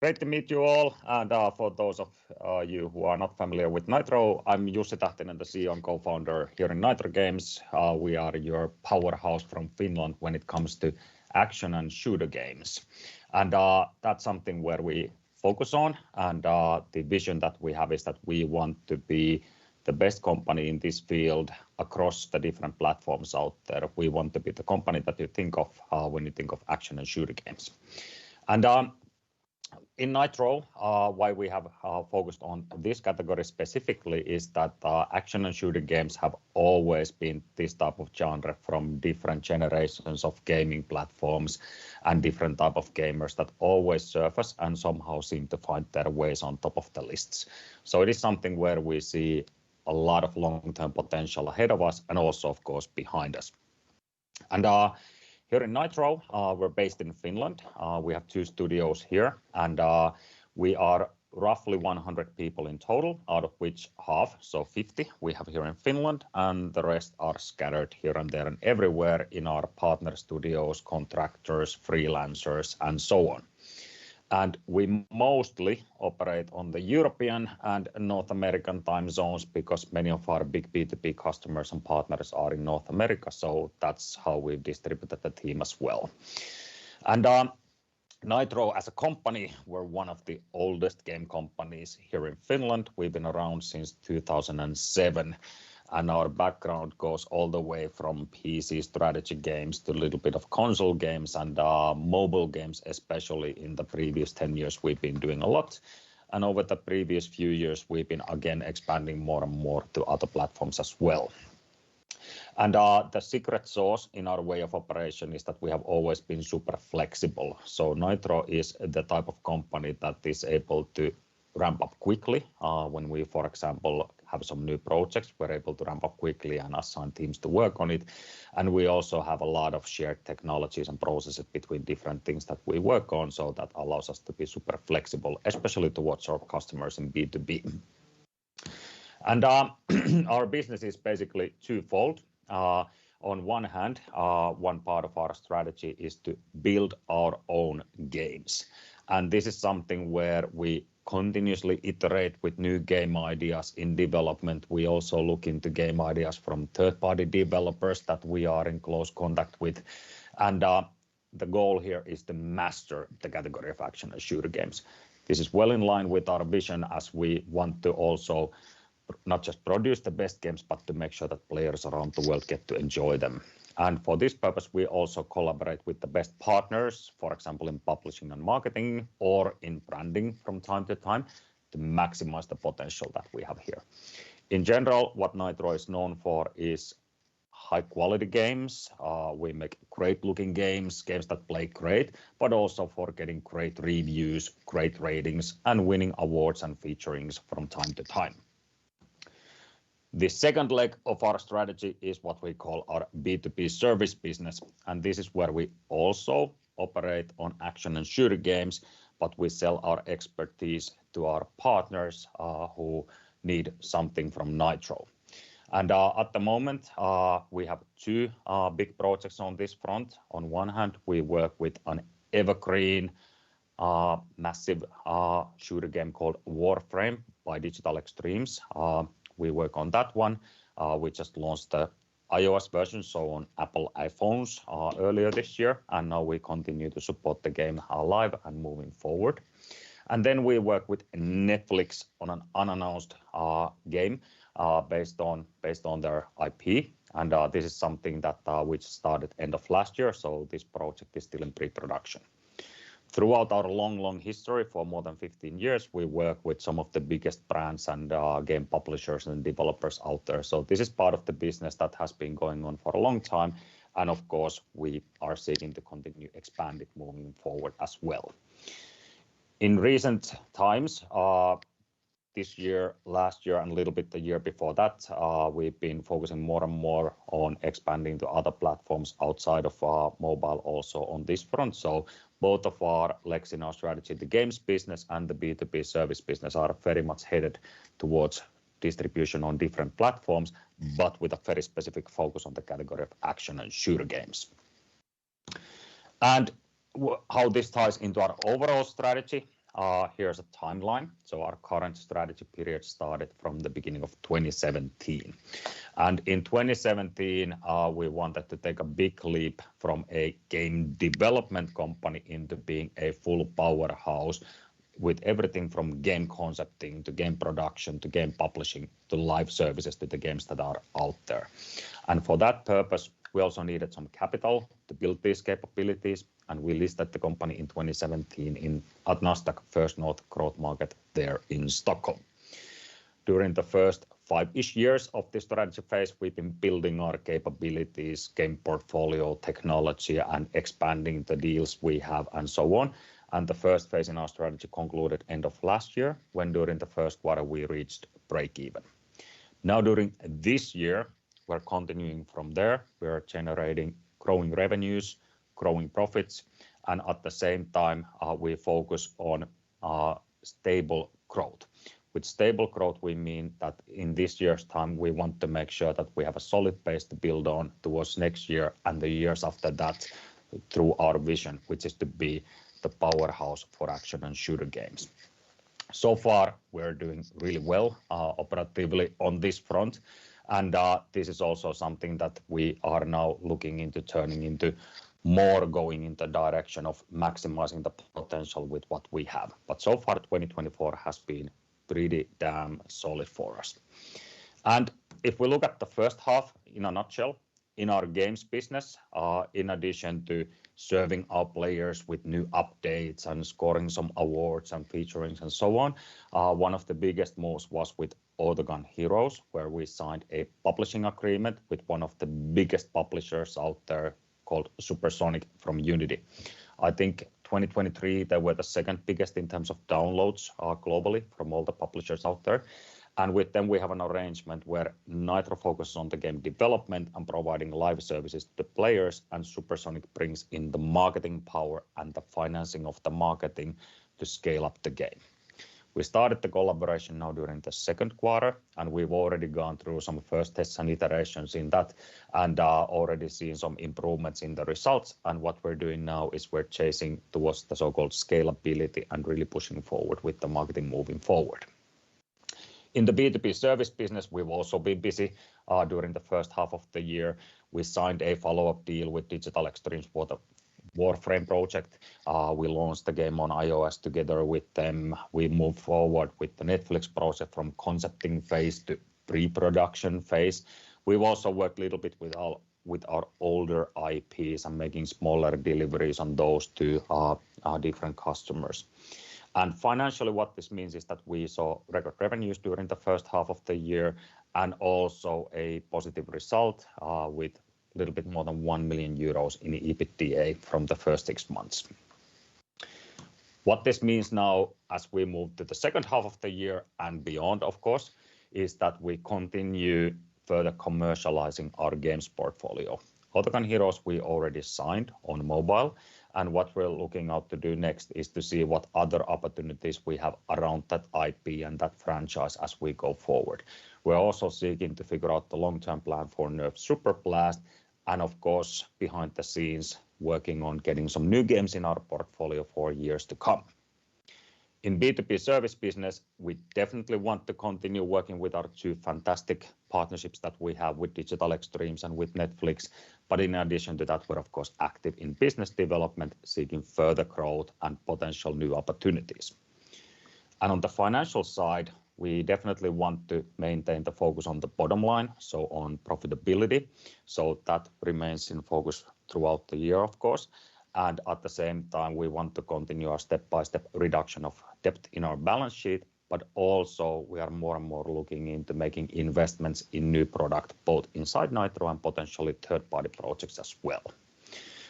Great to meet you all. And for those of you who are not familiar with Nitro, I'm Jussi Tähtinen, the CEO and co-founder here in Nitro Games. We are your powerhouse from Finland when it comes to action and shooter games. And that's something where we focus on. And the vision that we have is that we want to be the best company in this field across the different platforms out there. We want to be the company that you think of when you think of action and shooter games. And in Nitro, why we have focused on this category specifically is that action and shooter games have always been this type of genre from different generations of gaming platforms and different type of gamers that always surface and somehow seem to find their ways on top of the lists. So it is something where we see a lot of long-term potential ahead of us and also, of course, behind us. And here in Nitro, we're based in Finland. We have 2 studios here, and we are roughly 100 people in total, out of which half, so 50, we have here in Finland, and the rest are scattered here and there and everywhere in our partner studios, contractors, freelancers, and so on. And we mostly operate on the European and North American time zones because many of our big B2B customers and partners are in North America. So that's how we've distributed the team as well. And Nitro as a company, we're one of the oldest game companies here in Finland. We've been around since 2007. And our background goes all the way from PC strategy games to a little bit of console games and mobile games, especially in the previous 10 years we've been doing a lot. And over the previous few years, we've been again expanding more and more to other platforms as well. And the secret sauce in our way of operation is that we have always been super flexible. So Nitro is the type of company that is able to ramp up quickly. When we, for example, have some new projects, we're able to ramp up quickly and assign teams to work on it. And we also have a lot of shared technologies and processes between different things that we work on. So that allows us to be super flexible, especially towards our customers in B2B. And our business is basically twofold. On one hand, one part of our strategy is to build our own games. And this is something where we continuously iterate with new game ideas in development. We also look into game ideas from third-party developers that we are in close contact with. And the goal here is to master the category of action and shooter games. This is well in line with our vision as we want to also not just produce the best games, but to make sure that players around the world get to enjoy them. And for this purpose, we also collaborate with the best partners, for example, in publishing and marketing or in branding from time to time to maximize the potential that we have here. In general, what Nitro is known for is high quality games. We make great looking games, games that play great, but also for getting great reviews, great ratings, and winning awards and featurings from time to time. The second leg of our strategy is what we call our B2B service business. And this is where we also operate on action and shooter games, but we sell our expertise to our partners who need something from Nitro. And at the moment, we have 2 big projects on this front. On one hand, we work with an evergreen, massive shooter game called Warframe by Digital Extremes. We work on that one. We just launched the iOS version, so on Apple iPhones earlier this year, and now we continue to support the game live and moving forward. And then we work with Netflix on an unannounced game based on their IP, and this is something that we started end of last year, so this project is still in pre-production. Throughout our long history, for more than 15 years, we work with some of the biggest brands and game publishers and developers out there. So this is part of the business that has been going on for a long time. And of course, we are seeking to continue expand it moving forward as well. In recent times, this year, last year, and a little bit the year before that, we've been focusing more and more on expanding to other platforms outside of mobile also on this front. So both of our legs in our strategy, the games business and the B2B service business, are very much headed towards distribution on different platforms, but with a very specific focus on the category of action and shooter games. And how this ties into our overall strategy, here's a timeline. So our current strategy period started from the beginning of 2017. And in 2017, we wanted to take a big leap from a game development company into being a full powerhouse with everything from game concepting to game production to game publishing to live services to the games that are out there. And for that purpose, we also needed some capital to build these capabilities, and we listed the company in 2017 at Nasdaq First North Growth Market there in Stockholm. During the first 5-ish years of the strategy phase, we've been building our capabilities, game portfolio, technology, and expanding the deals we have and so on. And the first phase in our strategy concluded end of last year, when during the first quarter we reached break even. Now during this year, we're continuing from there. We're generating growing revenues, growing profits, and at the same time, we focus on stable growth. With stable growth, we mean that in this year's time, we want to make sure that we have a solid base to build on towards next year and the years after that through our vision, which is to be the powerhouse for action and shooter games. So far, we're doing really well operatively on this front. And this is also something that we are now looking into turning into more going in the direction of maximizing the potential with what we have. But so far, 2024 has been pretty damn solid for us. And if we look at the first half in a nutshell, in our games business, in addition to serving our players with new updates and scoring some awards and featurings and so on, one of the biggest moves was with Autogun Heroes, where we signed a publishing agreement with one of the biggest publishers out there called Supersonic from Unity. I think 2023, they were the second biggest in terms of downloads globally from all the publishers out there. And with them, we have an arrangement where Nitro focuses on the game development and providing live services to the players, and Supersonic brings in the marketing power and the financing of the marketing to scale up the game. We started the collaboration now during the second quarter, and we've already gone through some first tests and iterations in that, and already seen some improvements in the results. And what we're doing now is we're chasing towards the so-called scalability and really pushing forward with the marketing moving forward. In the B2B service business, we've also been busy during the first half of the year. We signed a follow-up deal with Digital Extremes for the Warframe project. We launched the game on iOS together with them. We moved forward with the Netflix project from concepting phase to pre-production phase. We've also worked a little bit with our older IPs and making smaller deliveries on those to our different customers. And financially, what this means is that we saw record revenues during the first half of the year, and also a positive result with a little bit more than 1 million euros in EBITDA from the first 6 months. What this means now, as we move to the second half of the year and beyond, of course, is that we continue further commercializing our games portfolio. Autogun Heroes we already signed on mobile, and what we're looking out to do next is to see what other opportunities we have around that IP and that franchise as we go forward. We're also seeking to figure out the long-term plan for Nerf Super Blast, and of course, behind the scenes, working on getting some new games in our portfolio for years to come. In B2B service business, we definitely want to continue working with our 2 fantastic partnerships that we have with Digital Extremes and with Netflix. But in addition to that, we're of course active in business development, seeking further growth and potential new opportunities. And on the financial side, we definitely want to maintain the focus on the bottom line, so on profitability. So that remains in focus throughout the year, of course. And at the same time, we want to continue our step-by-step reduction of debt in our balance sheet, but also we are more and more looking into making investments in new product, both inside Nitro and potentially third-party projects as well.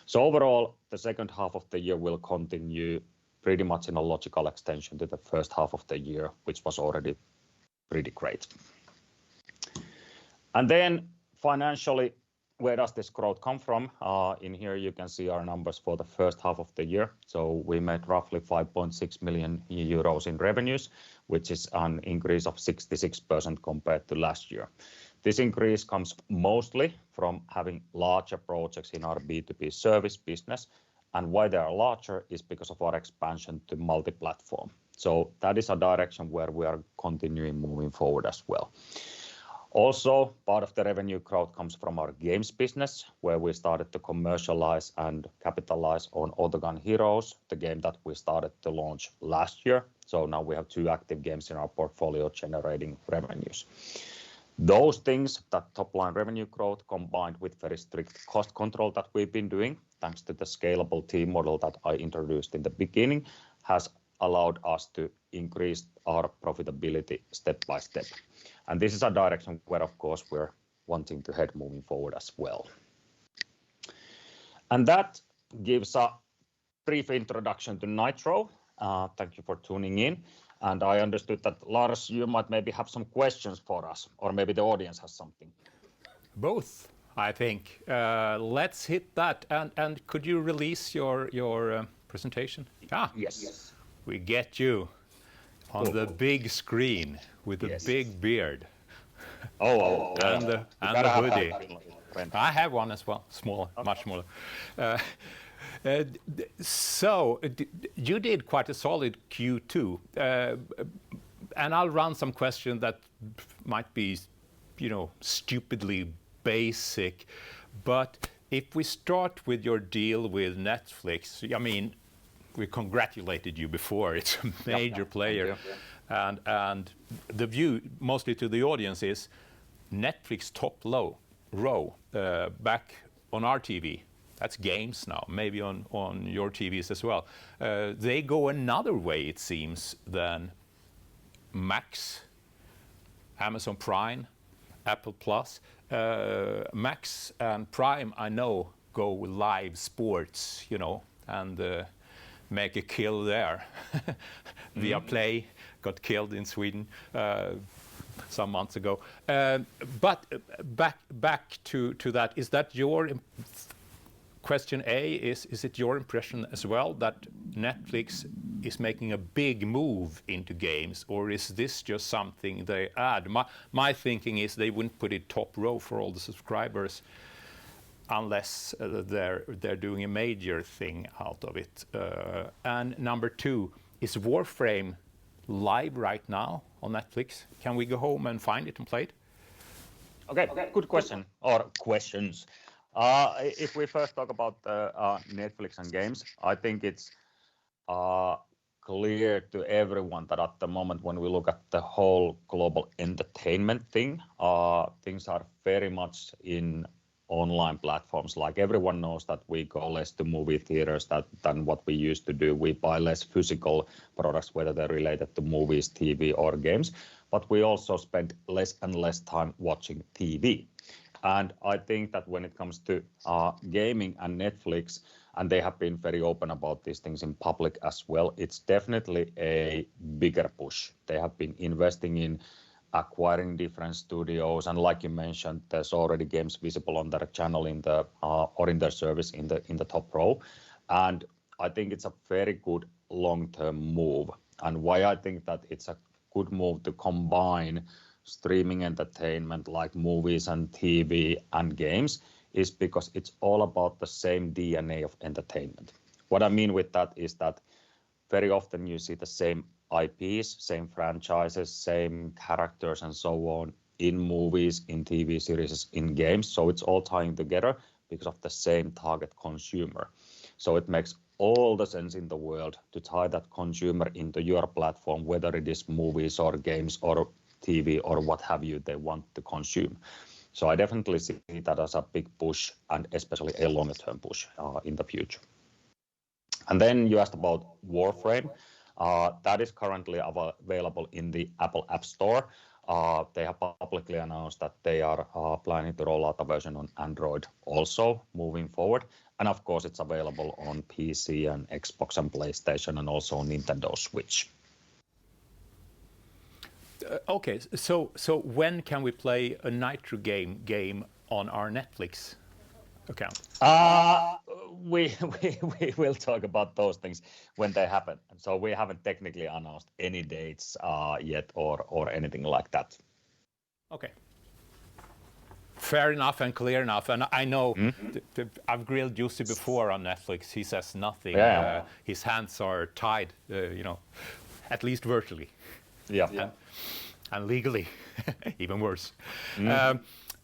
So overall, the second half of the year will continue pretty much in a logical extension to the first half of the year, which was already pretty great. And then financially, where does this growth come from? In here you can see our numbers for the first half of the year. So we made roughly 5.6 million euros in revenues, which is an increase of 66% compared to last year. This increase comes mostly from having larger projects in our B2B service business, And why they are larger is because of our expansion to multi-platform. So that is a direction where we are continuing moving forward as well. Also, part of the revenue growth comes from our games business, where we started to commercialize and capitalize on Autogun Heroes, the game that we started to launch last year. So now we have 2 active games in our portfolio generating revenues. Those things, that top line revenue growth combined with very strict cost control that we've been doing, thanks to the scalable team model that I introduced in the beginning, has allowed us to increase our profitability step by step. And this is a direction where, of course, we're wanting to head moving forward as well. And that gives a brief introduction to Nitro. Thank you for tuning in. And I understood that, Lars, you might maybe have some questions for us, or maybe the audience has something. Both, I think. Let's hit that. And could you release your presentation? Yes. We get you on the big screen with a big beard. And the hoodie. I have one as well, smaller, much smaller. So you did quite a solid Q2, and I'll run some questions that might be, stupidly basic. But if we start with your deal with Netflix, I mean, we congratulated you before. It's a major player, and the view mostly to the audience is Netflix top row back on our TV. That's games now, maybe on your TVs as well. They go another way, it seems, than Max, Amazon Prime, Apple Plus. Max and Prime, I know, go with live sports, and make a kill there. Viaplay got killed in Sweden some months ago. But back to that, is that your question A, is it your impression as well that Netflix is making a big move into games, or is this just something they add? My thinking is they wouldn't put it top row for all the subscribers unless they're doing a major thing out of it. And number 2, is Warframe live right now on Netflix? Can we go home and find it and play it? Okay, good question, or questions. If we first talk about Netflix and games, I think it's clear to everyone that at the moment when we look at the whole global entertainment thing, things are very much in online platforms. Like everyone knows that we go less to movie theaters than what we used to do. We buy less physical products, whether they're related to movies, TV, or games. But we also spend less and less time watching TV. And I think that when it comes to gaming and Netflix, and they have been very open about these things in public as well, it's definitely a bigger push. They have been investing in acquiring different studios, and like you mentioned, there's already games visible on their channel in the or in their service in the top row. And I think it's a very good long-term move. And why I think that it's a good move to combine streaming entertainment like movies and TV and games is because it's all about the same DNA of entertainment. What I mean with that is that very often you see the same IPs, same franchises, same characters and so on in movies, in TV series, in games. So it's all tying together because of the same target consumer. So it makes all the sense in the world to tie that consumer into your platform, whether it is movies or games or TV or what have you they want to consume. So I definitely see that as a big push and especially a longer term push in the future. And then you asked about Warframe. That is currently available in the Apple App Store. They have publicly announced that they are planning to roll out a version on Android also moving forward. And of course, it's available on PC and Xbox and PlayStation and also on Nintendo Switch. Okay, so when can we play a Nitro game on our Netflix account? We will talk about those things when they happen. So we haven't technically announced any dates yet or anything like that. Okay. Fair enough and clear enough. And I know I've grilled Jussi before on Netflix. He says nothing. Yeah. His hands are tied, at least virtually. Yeah. And legally, even worse.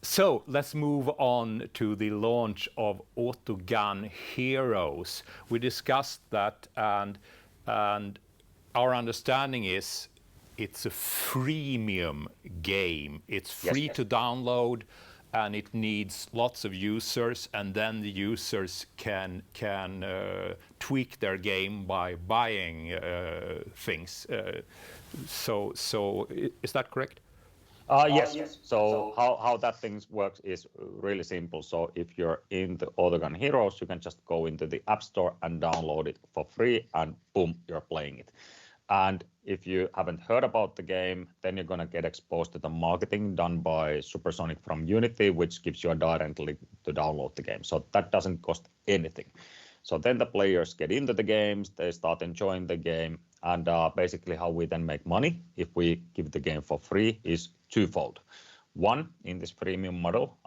So let's move on to the launch of Autogun Heroes. We discussed that, and our understanding is it's a freemium game. It's free to download, and it needs lots of users, and then the users can tweak their game by buying things. So is that correct? Yes. So how that thing works is really simple. So if you're in the Autogun Heroes, you can just go into the App Store and download it for free, and boom, you're playing it. And if you haven't heard about the game, then you're going to get exposed to the marketing done by Supersonic from Unity, which gives you a direct link to download the game. So that doesn't cost anything. So then the players get into the games, they start enjoying the game, and basically how we then make money if we give the game for free is twofold. One, in this freemium model,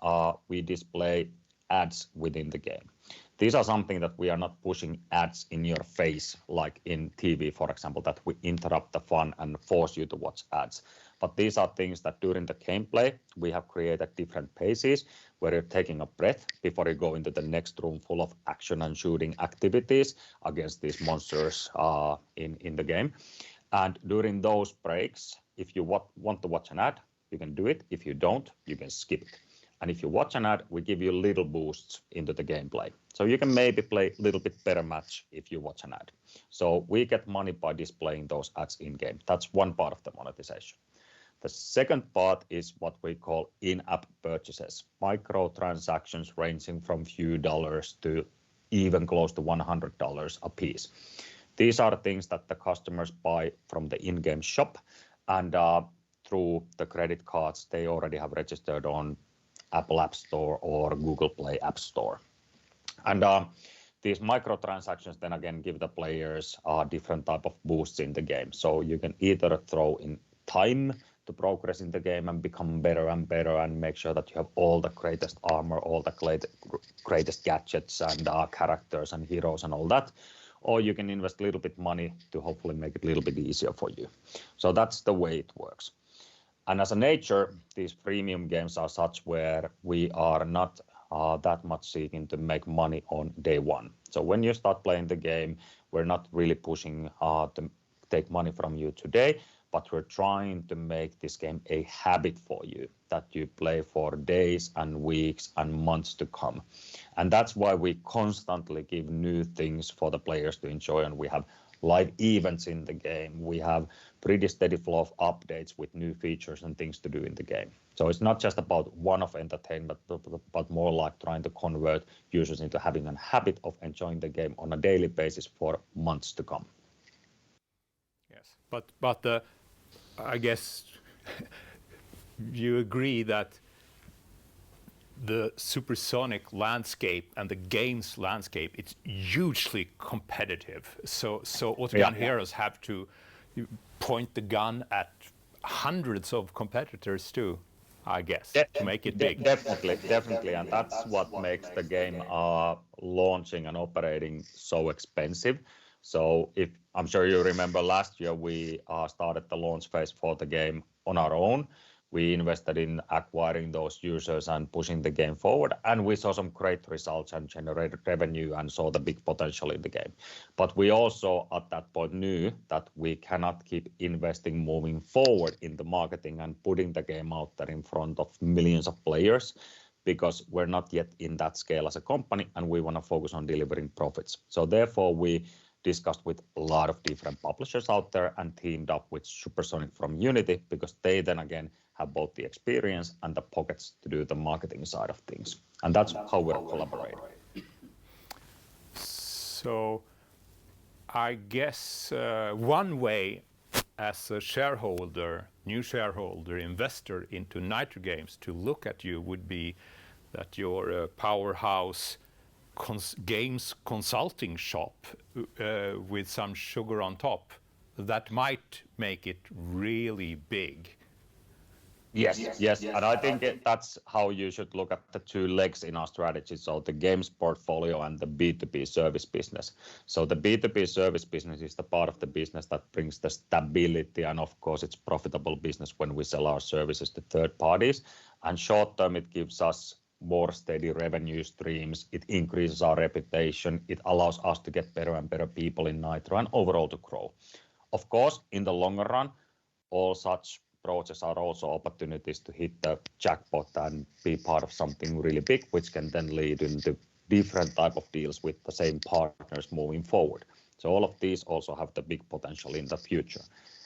we display ads within the game. These are something that we are not pushing ads in your face, like in TV, for example, that we interrupt the fun and force you to watch ads. But these are things that during the gameplay, we have created different paces where you're taking a breath before you go into the next room full of action and shooting activities against these monsters in the game. And during those breaks, if you want to watch an ad, you can do it. If you don't, you can skip it. And if you watch an ad, we give you little boosts into the gameplay. So you can maybe play a little bit better match if you watch an ad. So we get money by displaying those ads in-game. That's one part of the monetization. The second part is what we call in-app purchases, microtransactions ranging from few dollars to even close to $100 a piece. These are things that the customers buy from the in-game shop, and through the credit cards they already have registered on Apple App Store or Google Play App Store. And these microtransactions then again give the players different type of boosts in the game. So you can either throw in time to progress in the game and become better and better and make sure that you have all the greatest armor, all the greatest gadgets and characters and heroes and all that. Or you can invest a little bit money to hopefully make it a little bit easier for you. So that's the way it works. And as a nature, these freemium games are such where we are not that much seeking to make money on day one. So when you start playing the game, we're not really pushing to take money from you today, but we're trying to make this game a habit for you that you play for days and weeks and months to come. And that's why we constantly give new things for the players to enjoy, and we have live events in the game. We have pretty steady flow of updates with new features and things to do in the game. So it's not just about one-off entertainment, but more like trying to convert users into having a habit of enjoying the game on a daily basis for months to come. Yes, but I guess you agree that the Supersonic landscape and the games landscape, it's hugely competitive. So Autogun Heroes have to point the gun at hundreds of competitors too, I guess, to make it big. Definitely, and that's what makes the game launching and operating so expensive. So if I'm sure you remember last year, we started the launch phase for the game on our own. We invested in acquiring those users and pushing the game forward, and we saw some great results and generated revenue and saw the big potential in the game. But we also at that point knew that we cannot keep investing moving forward in the marketing and putting the game out there in front of millions of players, because we're not yet in that scale as a company and we want to focus on delivering profits. So therefore we discussed with a lot of different publishers out there and teamed up with Supersonic from Unity, because they then again have both the experience and the pockets to do the marketing side of things. And that's how we're collaborating. So I guess one way as a shareholder, new shareholder, investor into Nitro Games to look at you would be that you're a powerhouse games consulting shop with some sugar on top that might make it really big. Yes. And I think that's how you should look at the two legs in our strategy. So the games portfolio and the B2B service business. So the B2B service business is the part of the business that brings the stability. And of course, it's profitable business when we sell our services to third parties. And short term, it gives us more steady revenue streams. It increases our reputation. It allows us to get better and better people in Nitro and overall to grow. Of course, in the longer run, all such projects are also opportunities to hit the jackpot and be part of something really big, which can then lead into different type of deals with the same partners moving forward. So all of these also have the big potential in the future.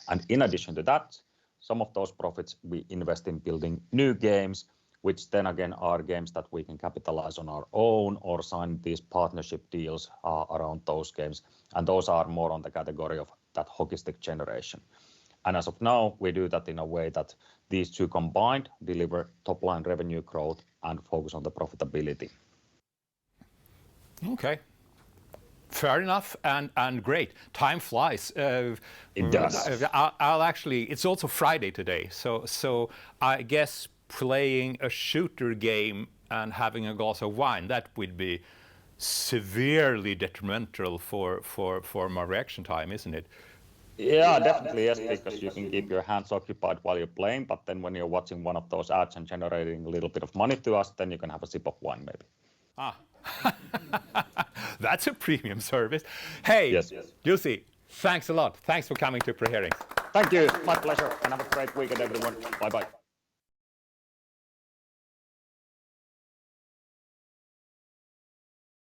And in addition to that, some of those profits we invest in building new games, which then again are games that we can capitalize on our own or sign these partnership deals around those games. And those are more on the category of that hockey stick generation. And as of now, we do that in a way that these two combined deliver top-line revenue growth and focus on the profitability. Okay. Fair enough and great. Time flies. It does. I'll actually, it's also Friday today, so I guess playing a shooter game and having a glass of wine, that would be severely detrimental for my reaction time, isn't it? Yeah, definitely yes, because you can keep your hands occupied while you're playing, but then when you're watching one of those ads and generating a little bit of money to us, then you can have a sip of wine maybe. That's a premium service. Hey, yes. Jussi, thanks a lot. Thanks for coming to ProHearings. Thank you. My pleasure. And have a great weekend, everyone. Bye-bye.